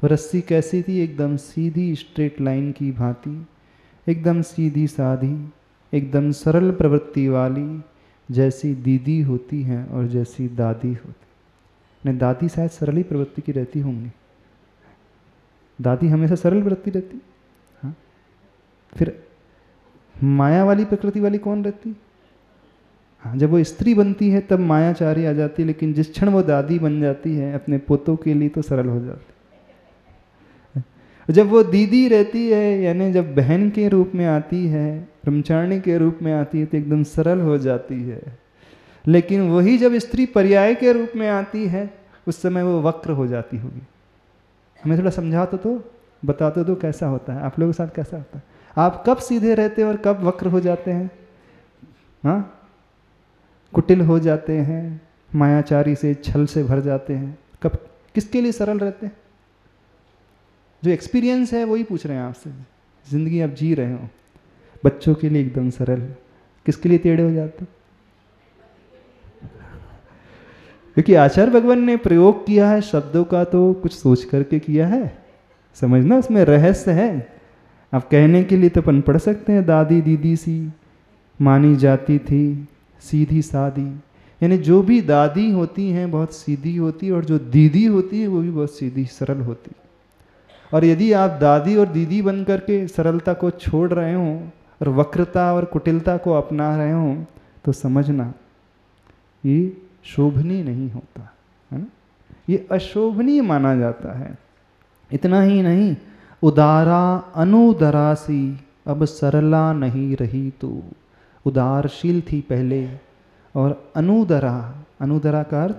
वो रस्सी कैसी थी? एकदम सीधी स्ट्रेट लाइन की भांति, एकदम सीधी साधी, एकदम सरल प्रवृत्ति वाली, जैसी दीदी होती हैं और जैसी दादी होती। नहीं, दादी शायद सरल ही प्रवृत्ति की रहती होंगी, दादी हमेशा सरल प्रवृत्ति रहती। हाँ, फिर माया वाली प्रकृति वाली कौन रहती? हाँ, जब वो स्त्री बनती है तब मायाचारी आ जाती है, लेकिन जिस क्षण वो दादी बन जाती है अपने पोतों के लिए तो सरल हो जाती है। जब वो दीदी रहती है, यानी जब बहन के रूप में आती है, ब्रह्मचारिणी के रूप में आती है, तो एकदम सरल हो जाती है। लेकिन वही जब स्त्री पर्याय के रूप में आती है, उस समय वो वक्र हो जाती होगी। हमें थोड़ा समझा तो बताते तो कैसा होता है, आप लोगों के साथ कैसा होता है? आप कब सीधे रहते हैं और कब वक्र हो जाते हैं? हाँ, कुटिल हो जाते हैं, मायाचारी से, छल से भर जाते हैं, कब किसके लिए सरल रहते हैं? जो एक्सपीरियंस है वही पूछ रहे हैं आपसे। जिंदगी आप जी रहे हो, बच्चों के लिए एकदम सरल, किसके लिए टेढ़े हो जाते? क्योंकि आचार्य भगवान ने प्रयोग किया है शब्दों का तो कुछ सोच करके किया है, समझना उसमें रहस्य है। आप कहने के लिए तो अपन पढ़ सकते हैं, दादी दीदी सी मानी जाती थी, सीधी सादी, यानी जो भी दादी होती हैं बहुत सीधी होती है, और जो दीदी होती है वो भी बहुत सीधी सरल होती है। और यदि आप दादी और दीदी बन करके सरलता को छोड़ रहे हो और वक्रता और कुटिलता को अपना रहे हो, तो समझना ये शोभनीय नहीं होता है ना, ये अशोभनीय माना जाता है। इतना ही नहीं, उदारा अनुदरा सी अब सरला नहीं रही तो। उदारशील थी पहले, और अनुदरा, अनुदरा का अर्थ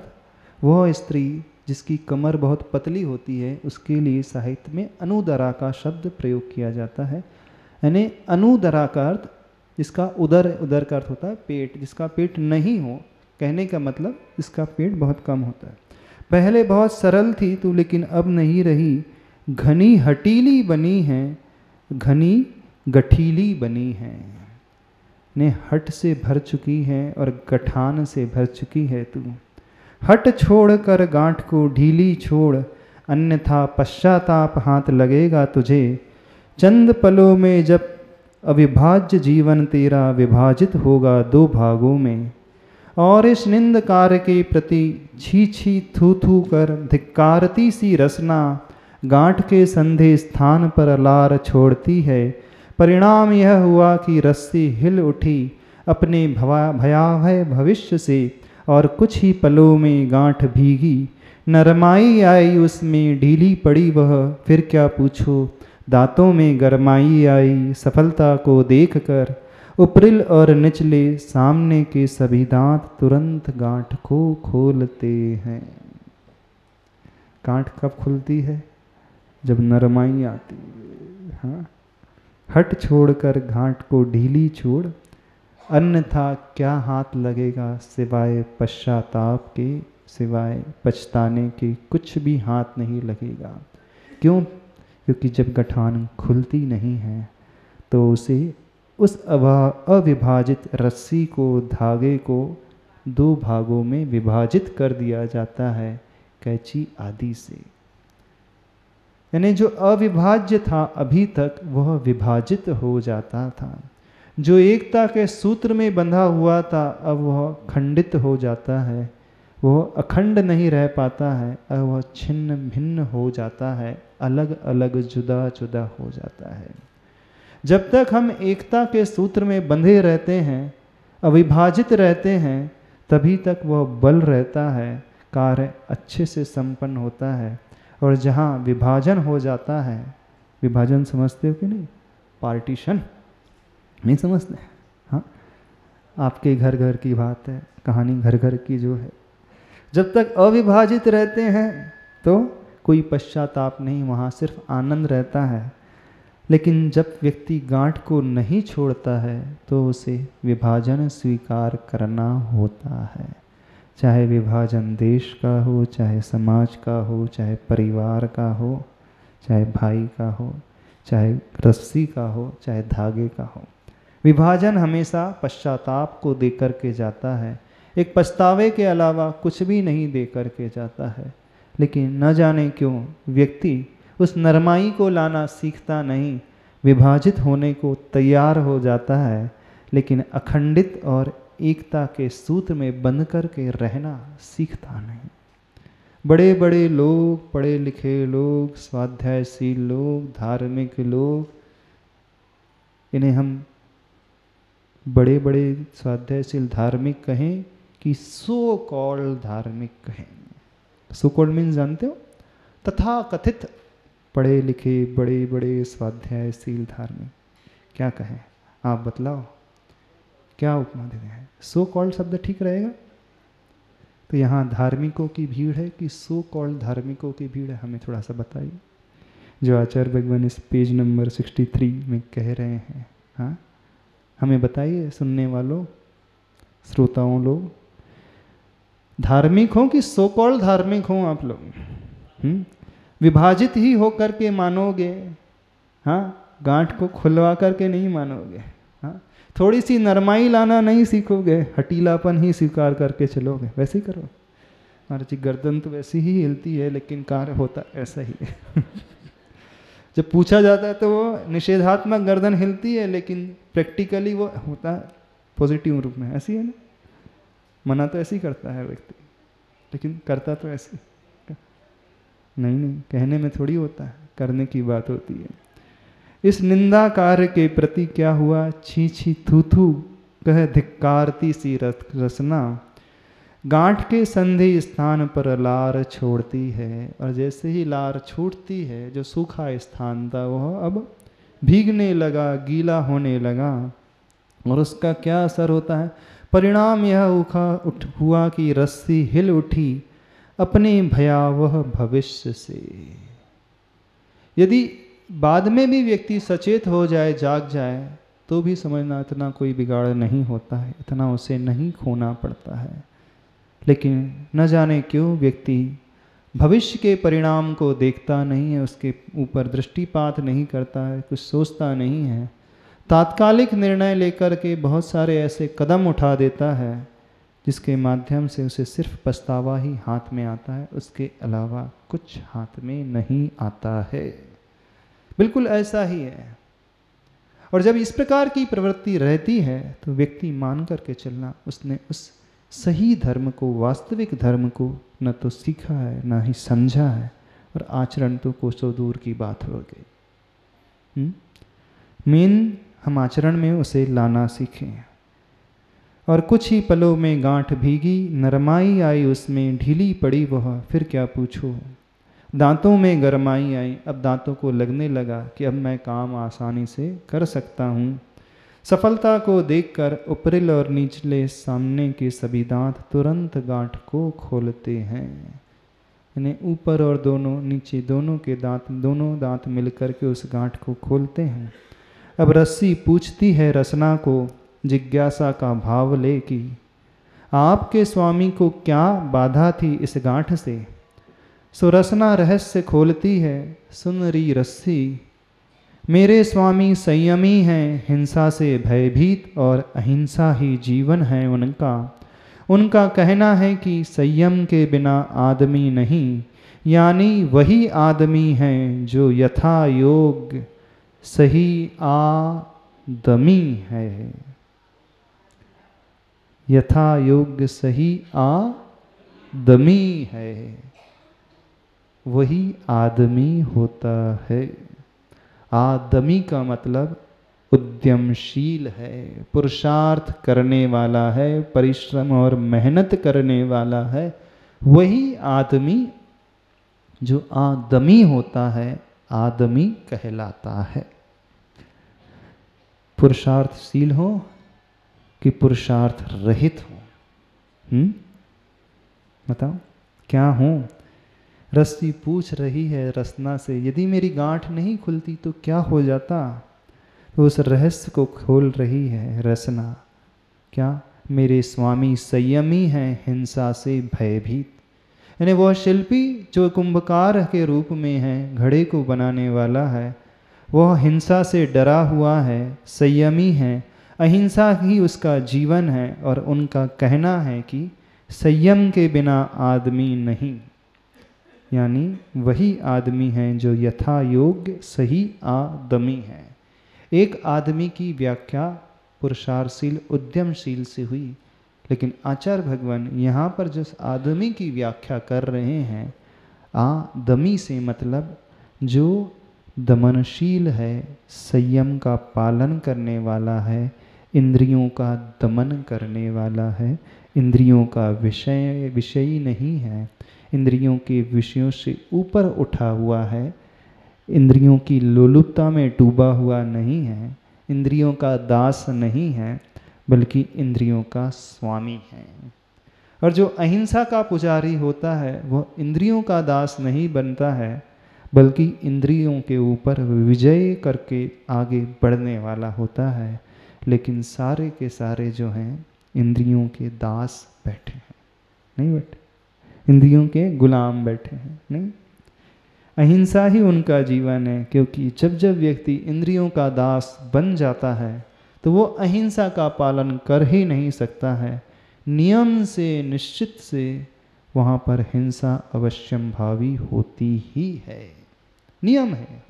वह स्त्री जिसकी कमर बहुत पतली होती है, उसके लिए साहित्य में अनुदरा का शब्द प्रयोग किया जाता है। यानी अनुदरा का अर्थ जिसका उदर, उदर का अर्थ होता है पेट, जिसका पेट नहीं हो, कहने का मतलब इसका पेट बहुत कम होता है। पहले बहुत सरल थी तू, लेकिन अब नहीं रही, घनी हटीली बनी है, घनी गठीली बनी है। ने हट से भर चुकी है और गठान से भर चुकी है तू। हट छोड़ कर गांठ को ढीली छोड़, अन्यथा पश्चाताप हाथ लगेगा तुझे। चंद पलों में जब अविभाज्य जीवन तेरा विभाजित होगा दो भागों में, और इस निंदकार के प्रति छी छी थू थू कर धिक्कारती सी रसना गांठ के संधे स्थान पर लार छोड़ती है। परिणाम यह हुआ कि रस्सी हिल उठी अपने भयावह भविष्य से, और कुछ ही पलों में गांठ भीगी, नरमाई आई उसमें ढीली पड़ी वह, फिर क्या पूछो दांतों में गरमाई आई सफलता को देखकर। ऊपरिल और निचले सामने के सभी दांत तुरंत गांठ को खोलते हैं। गांठ कब खुलती है? जब नरमाई आती है। हाँ, हट छोड़कर गांठ को ढीली छोड़, अन्यथा क्या हाथ लगेगा सिवाय पश्चाताप के, सिवाय पछताने के कुछ भी हाथ नहीं लगेगा। क्यों? क्योंकि जब गठान खुलती नहीं है तो उसे उस अविभाजित रस्सी को, धागे को दो भागों में विभाजित कर दिया जाता है कैंची आदि से। यानी जो अविभाज्य था अभी तक वह विभाजित हो जाता था। जो एकता के सूत्र में बंधा हुआ था अब वह खंडित हो जाता है, वह अखंड नहीं रह पाता है, अब वह छिन्न भिन्न हो जाता है, अलग अलग जुदा जुदा हो जाता है। जब तक हम एकता के सूत्र में बंधे रहते हैं, अविभाजित रहते हैं, तभी तक वह बल रहता है, कार्य अच्छे से संपन्न होता है। और जहाँ विभाजन हो जाता है, विभाजन समझते हो कि नहीं? पार्टीशन नहीं समझते? हाँ, आपके घर घर की बात है, कहानी घर घर की जो है। जब तक अविभाजित रहते हैं तो कोई पश्चाताप नहीं, वहाँ सिर्फ आनंद रहता है। लेकिन जब व्यक्ति गांठ को नहीं छोड़ता है तो उसे विभाजन स्वीकार करना होता है। चाहे विभाजन देश का हो, चाहे समाज का हो, चाहे परिवार का हो, चाहे भाई का हो, चाहे रस्सी का हो, चाहे धागे का हो। विभाजन हमेशा पश्चाताप को दे करके जाता है, एक पछतावे के अलावा कुछ भी नहीं दे करके जाता है। लेकिन न जाने क्यों व्यक्ति उस नरमाई को लाना सीखता नहीं, विभाजित होने को तैयार हो जाता है, लेकिन अखंडित और एकता के सूत्र में बंध करके रहना सीखता नहीं। बड़े बड़े लोग, पढ़े लिखे लोग, स्वाध्यायशील लोग, धार्मिक लोग, इन्हें हम बड़े बड़े स्वाध्यायशील धार्मिक कहें कि सो कॉल्ड धार्मिक कहें। सो कॉल्ड मीन्स जानते हो? तथा कथित पढ़े लिखे बड़े बड़े स्वाध्यायशील धार्मिक। क्या कहें आप बतलाओ, क्या उपमा देते हैं? सो कॉल्ड शब्द ठीक रहेगा? तो यहाँ धार्मिकों की भीड़ है कि सो कॉल्ड धार्मिकों की भीड़ है? हमें थोड़ा सा बताइए, जो आचार्य भगवान इस पेज नंबर 63 में कह रहे हैं। हाँ, हमें बताइए सुनने वालों, श्रोताओं लोग, धार्मिक हो कि सो कॉल्ड धार्मिक हो आप लोग? विभाजित ही होकर के मानोगे, हाँ, गांठ को खुलवा करके नहीं मानोगे, हाँ, थोड़ी सी नरमाई लाना नहीं सीखोगे, हटीलापन ही स्वीकार करके चलोगे, वैसे ही करो। महाराज जी गर्दन तो वैसी ही हिलती है, लेकिन कार्य होता ऐसा ही है। जब पूछा जाता है तो वो निषेधात्मक गर्दन हिलती है, लेकिन प्रैक्टिकली वो होता है पॉजिटिव रूप में, ऐसी है ना। मना तो ऐसे ही करता है व्यक्ति, लेकिन करता तो ऐसे नहीं, कहने में थोड़ी होता है, करने की बात होती है। इस निंदा कार्य के प्रति क्या हुआ? छी छी थू थू कह धिक्कारती सी रसना, गांठ के संधि स्थान पर लार छोड़ती है। और जैसे ही लार छूटती है, जो सूखा स्थान था वह अब भीगने लगा, गीला होने लगा। और उसका क्या असर होता है? परिणाम यह हुआ कि रस्सी हिल उठी अपने भयावह भविष्य से। यदि बाद में भी व्यक्ति सचेत हो जाए, जाग जाए, तो भी समझना इतना कोई बिगाड़ नहीं होता है, इतना उसे नहीं खोना पड़ता है। लेकिन न जाने क्यों व्यक्ति भविष्य के परिणाम को देखता नहीं है, उसके ऊपर दृष्टिपात नहीं करता है, कुछ सोचता नहीं है, तात्कालिक निर्णय लेकर के बहुत सारे ऐसे कदम उठा देता है जिसके माध्यम से उसे सिर्फ पछतावा ही हाथ में आता है, उसके अलावा कुछ हाथ में नहीं आता है। बिल्कुल ऐसा ही है। और जब इस प्रकार की प्रवृत्ति रहती है तो व्यक्ति मान करके चलना, उसने उस सही धर्म को, वास्तविक धर्म को न तो सीखा है, न ही समझा है, और आचरण तो कोसों दूर की बात हो गई। मेन हम आचरण में उसे लाना सीखें। और कुछ ही पलों में गांठ भीगी, नरमाई आई उसमें, ढीली पड़ी वह, फिर क्या पूछो। दांतों में गरमाई आई, अब दांतों को लगने लगा कि अब मैं काम आसानी से कर सकता हूँ। सफलता को देखकर ऊपरिल और निचले सामने के सभी दांत तुरंत गांठ को खोलते हैं। यानी ऊपर और दोनों, नीचे दोनों के दांत, दोनों दांत मिलकर के उस गांठ को खोलते हैं। अब रस्सी पूछती है रसना को, जिज्ञासा का भाव ले कि आपके स्वामी को क्या बाधा थी इस गांठ से। सो रसना रहस्य खोलती है, सुन रही रस्सी, मेरे स्वामी संयमी हैं, हिंसा से भयभीत और अहिंसा ही जीवन है उनका। उनका कहना है कि संयम के बिना आदमी नहीं, यानी वही आदमी हैं जो यथा योग सही आदमी है। यथा योग सही आदमी है, वही आदमी होता है। आदमी का मतलब उद्यमशील है, पुरुषार्थ करने वाला है, परिश्रम और मेहनत करने वाला है। वही आदमी जो आदमी होता है, आदमी कहलाता है। पुरुषार्थशील हो कि पुरुषार्थ रहित हो, बताओ क्या हो। रस्सी पूछ रही है रसना से, यदि मेरी गांठ नहीं खुलती तो क्या हो जाता। तो उस रहस्य को खोल रही है रसना। क्या? मेरे स्वामी संयमी हैं, हिंसा से भयभीत। यानी वह शिल्पी जो कुंभकार के रूप में है, घड़े को बनाने वाला है, वह हिंसा से डरा हुआ है, संयमी है, अहिंसा ही उसका जीवन है। और उनका कहना है कि संयम के बिना आदमी नहीं। यानी वही आदमी है जो यथा योग्य सही आदमी है। एक आदमी की व्याख्या पुरुषार्थशील उद्यमशील से हुई, लेकिन आचार्य भगवान यहाँ पर जिस आदमी की व्याख्या कर रहे हैं, आदमी से मतलब जो दमनशील है, संयम का पालन करने वाला है, इंद्रियों का दमन करने वाला है, इंद्रियों का विषयी नहीं है, इंद्रियों के विषयों से ऊपर उठा हुआ है, इंद्रियों की लोलुपता में डूबा हुआ नहीं है, इंद्रियों का दास नहीं है, बल्कि इंद्रियों का स्वामी है। और जो अहिंसा का पुजारी होता है वह इंद्रियों का दास नहीं बनता है, बल्कि इंद्रियों के ऊपर विजय करके आगे बढ़ने वाला होता है। लेकिन सारे के सारे जो हैं इंद्रियों के दास बैठे हैं, नहीं बैठे, इंद्रियों के गुलाम बैठे हैं, नहीं। अहिंसा ही उनका जीवन है, क्योंकि जब जब व्यक्ति इंद्रियों का दास बन जाता है तो वो अहिंसा का पालन कर ही नहीं सकता है। नियम से, निश्चित से वहाँ पर हिंसा अवश्यम भावी होती ही है, नियम है।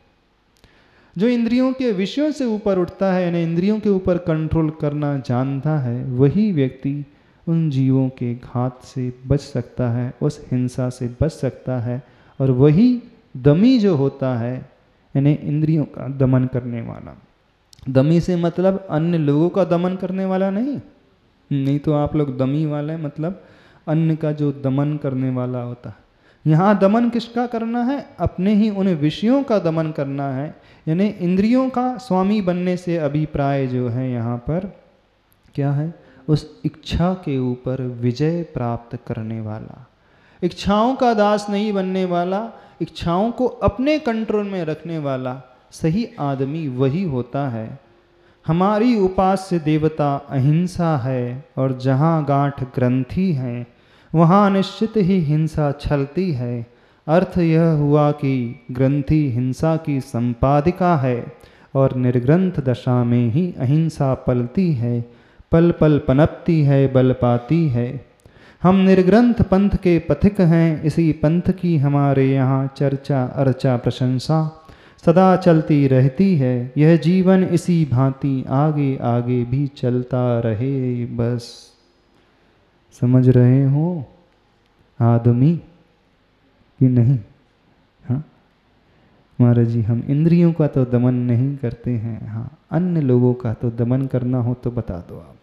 जो इंद्रियों के विषयों से ऊपर उठता है, यानी इंद्रियों के ऊपर कंट्रोल करना जानता है, वही व्यक्ति उन जीवों के घात से बच सकता है, उस हिंसा से बच सकता है। और वही दमी जो होता है, यानी इंद्रियों का दमन करने वाला। दमी से मतलब अन्य लोगों का दमन करने वाला नहीं तो आप लोग दमी वाले मतलब अन्य का जो दमन करने वाला होता है। यहाँ दमन किसका करना है? अपने ही उन विषयों का दमन करना है, यानी इंद्रियों का स्वामी बनने से अभिप्राय जो है यहाँ पर क्या है? उस इच्छा के ऊपर विजय प्राप्त करने वाला, इच्छाओं का दास नहीं बनने वाला, इच्छाओं को अपने कंट्रोल में रखने वाला सही आदमी वही होता है। हमारी उपास्य देवता अहिंसा है, और जहाँ गांठ ग्रंथि है वहाँ निश्चित ही हिंसा छलती है। अर्थ यह हुआ कि ग्रंथि हिंसा की संपादिका है, और निर्ग्रंथ दशा में ही अहिंसा पलती है, पल पल पनपती है, बल पाती है। हम निर्ग्रंथ पंथ के पथिक हैं, इसी पंथ की हमारे यहाँ चर्चा अर्चा प्रशंसा सदा चलती रहती है। यह जीवन इसी भांति आगे आगे भी चलता रहे, बस। समझ रहे हो आदमी कि नहीं? हाँ महाराज जी, हम इंद्रियों का तो दमन नहीं करते हैं, हाँ अन्य लोगों का तो दमन करना हो तो बता दो आप।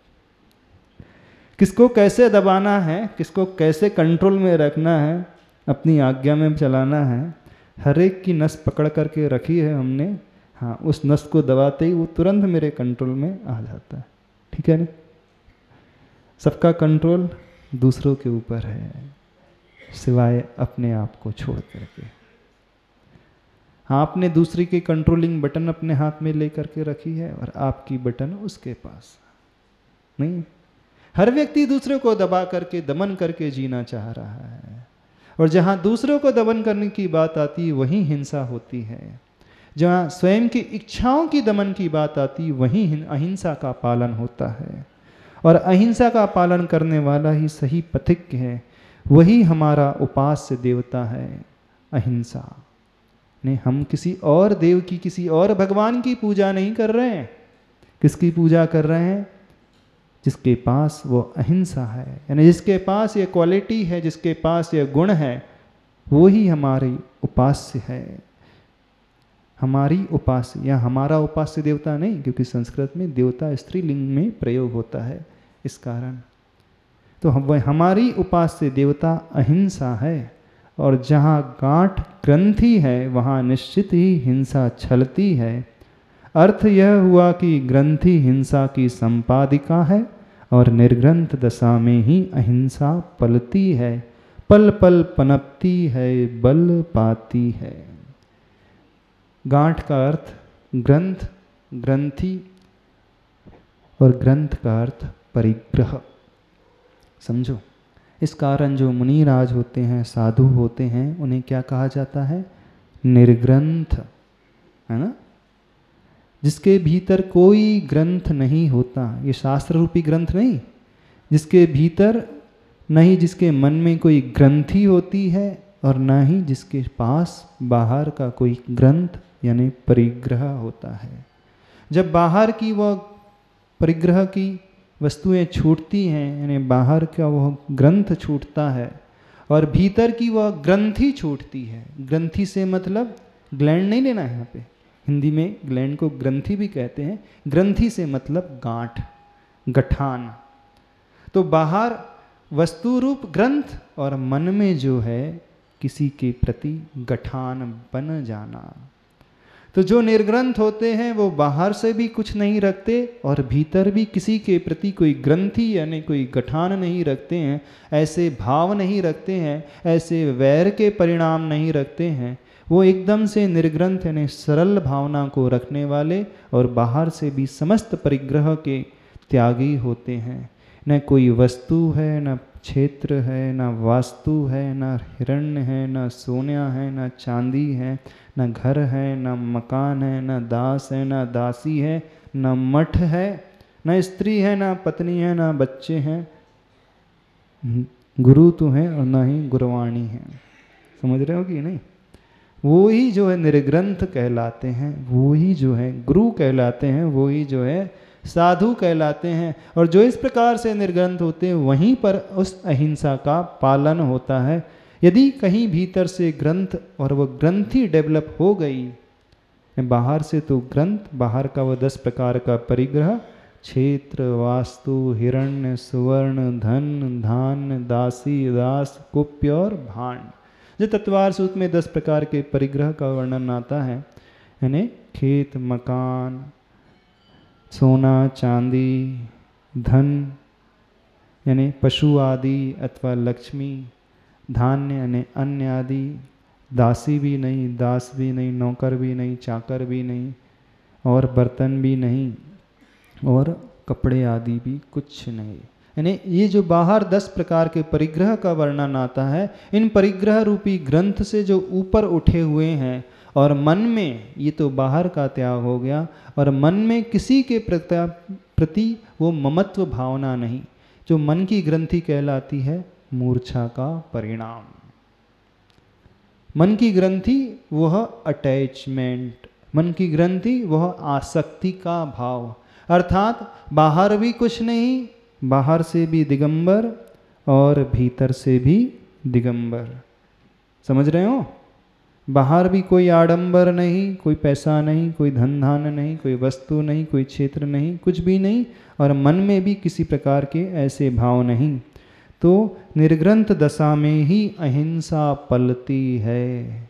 किसको कैसे दबाना है, किसको कैसे कंट्रोल में रखना है, अपनी आज्ञा में चलाना है। हर एक की नस पकड़ करके रखी है हमने, हाँ उस नस को दबाते ही वो तुरंत मेरे कंट्रोल में आ जाता है, ठीक है ना? सबका कंट्रोल दूसरों के ऊपर है, सिवाय अपने आप को छोड़ करके। हाँ, आपने दूसरी की कंट्रोलिंग बटन अपने हाथ में ले करके रखी है, और आपकी बटन उसके पास नहीं। हर व्यक्ति दूसरे को दबा करके दमन करके जीना चाह रहा है, और जहाँ दूसरों को दमन करने की बात आती है वहीं हिंसा होती है। जहाँ स्वयं की इच्छाओं की दमन की बात आती वहीं अहिंसा का पालन होता है, और अहिंसा का पालन करने वाला ही सही पथिक है, वही हमारा उपास्य देवता है अहिंसा। नहीं, हम किसी और देव की, किसी और भगवान की पूजा नहीं कर रहे हैं। किसकी पूजा कर रहे हैं? जिसके पास वो अहिंसा है, यानी जिसके पास ये क्वालिटी है, जिसके पास ये गुण है, वो ही हमारी उपास्य है। हमारी उपास्य या हमारा उपास्य देवता नहीं, क्योंकि संस्कृत में देवता स्त्रीलिंग में प्रयोग होता है, इस कारण। तो हमारी उपास्य देवता अहिंसा है, और जहाँ गांठ ग्रंथि है वहाँ निश्चित ही हिंसा छलती है। अर्थ यह हुआ कि ग्रंथि हिंसा की संपादिका है, और निर्ग्रंथ दशा में ही अहिंसा पलती है, पल पल पनपती है, बल पाती है। गांठ का अर्थ ग्रंथ, ग्रंथि, और ग्रंथ का अर्थ परिग्रह। समझो, इस कारण जो मुनिराज होते हैं, साधु होते हैं, उन्हें क्या कहा जाता है? निर्ग्रंथ, है ना? जिसके भीतर कोई ग्रंथ नहीं होता, ये शास्त्र रूपी ग्रंथ नहीं, जिसके भीतर नहीं, जिसके मन में कोई ग्रंथि होती है, और ना ही जिसके पास बाहर का कोई ग्रंथ यानी परिग्रह होता है। जब बाहर की वह परिग्रह की वस्तुएं छूटती हैं, यानी बाहर का वह ग्रंथ छूटता है और भीतर की वह ग्रंथि छूटती है। ग्रंथि से मतलब ग्लैंड नहीं लेना है, यहाँ पे हिंदी में ग्लैंड को ग्रंथि भी कहते हैं। ग्रंथि से मतलब गांठ, गठान। तो बाहर वस्तु रूप ग्रंथ और मन में जो है किसी के प्रति गठान बन जाना। तो जो निर्ग्रंथ होते हैं वो बाहर से भी कुछ नहीं रखते और भीतर भी किसी के प्रति कोई ग्रंथि यानी कोई गठान नहीं रखते हैं, ऐसे भाव नहीं रखते हैं, ऐसे वैर के परिणाम नहीं रखते हैं। वो एकदम से निर्ग्रंथ यानी सरल भावना को रखने वाले और बाहर से भी समस्त परिग्रह के त्यागी होते हैं। न कोई वस्तु है, न क्षेत्र है, न वास्तु है, न हिरण्य है, न सोना है, न चांदी है, न घर है, न मकान है, न दास है, न दासी है, न मठ है, न स्त्री है, न पत्नी है, न बच्चे हैं, गुरु तो हैं और न ही गुरवाणी है। समझ रहे हो कि नहीं? वो ही जो है निर्ग्रंथ कहलाते हैं, वो ही जो है गुरु कहलाते हैं, वो ही जो है साधु कहलाते हैं। और जो इस प्रकार से निर्ग्रंथ होते हैं वहीं पर उस अहिंसा का पालन होता है। यदि कहीं भीतर से ग्रंथ और वो ग्रंथि डेवलप हो गई, बाहर से तो ग्रंथ, बाहर का वो 10 प्रकार का परिग्रह, क्षेत्र, वास्तु, हिरण्य, सुवर्ण, धन, धान्य, दासी, दास, कुप्य और भांड। जो तत्वार सूत्र में 10 प्रकार के परिग्रह का वर्णन आता है, यानी खेत, मकान, सोना, चांदी, धन यानी पशु आदि अथवा लक्ष्मी, धान्य यानी अन्न आदि, दासी भी नहीं, दास भी नहीं, नौकर भी नहीं, चाकर भी नहीं, और बर्तन भी नहीं, और कपड़े आदि भी कुछ नहीं। यानी ये जो बाहर 10 प्रकार के परिग्रह का वर्णन आता है, इन परिग्रह रूपी ग्रंथ से जो ऊपर उठे हुए हैं और मन में, ये तो बाहर का त्याग हो गया, और मन में किसी के प्रति वो ममत्व भावना नहीं, जो मन की ग्रंथि कहलाती है मूर्छा का परिणाम। मन की ग्रंथि वह अटैचमेंट, मन की ग्रंथि वह आसक्ति का भाव, अर्थात बाहर भी कुछ नहीं, बाहर से भी दिगंबर और भीतर से भी दिगंबर। समझ रहे हो? बाहर भी कोई आडंबर नहीं, कोई पैसा नहीं, कोई धन धान नहीं, कोई वस्तु नहीं, कोई क्षेत्र नहीं, कुछ भी नहीं, और मन में भी किसी प्रकार के ऐसे भाव नहीं। तो निर्ग्रंथ दशा में ही अहिंसा पलती है।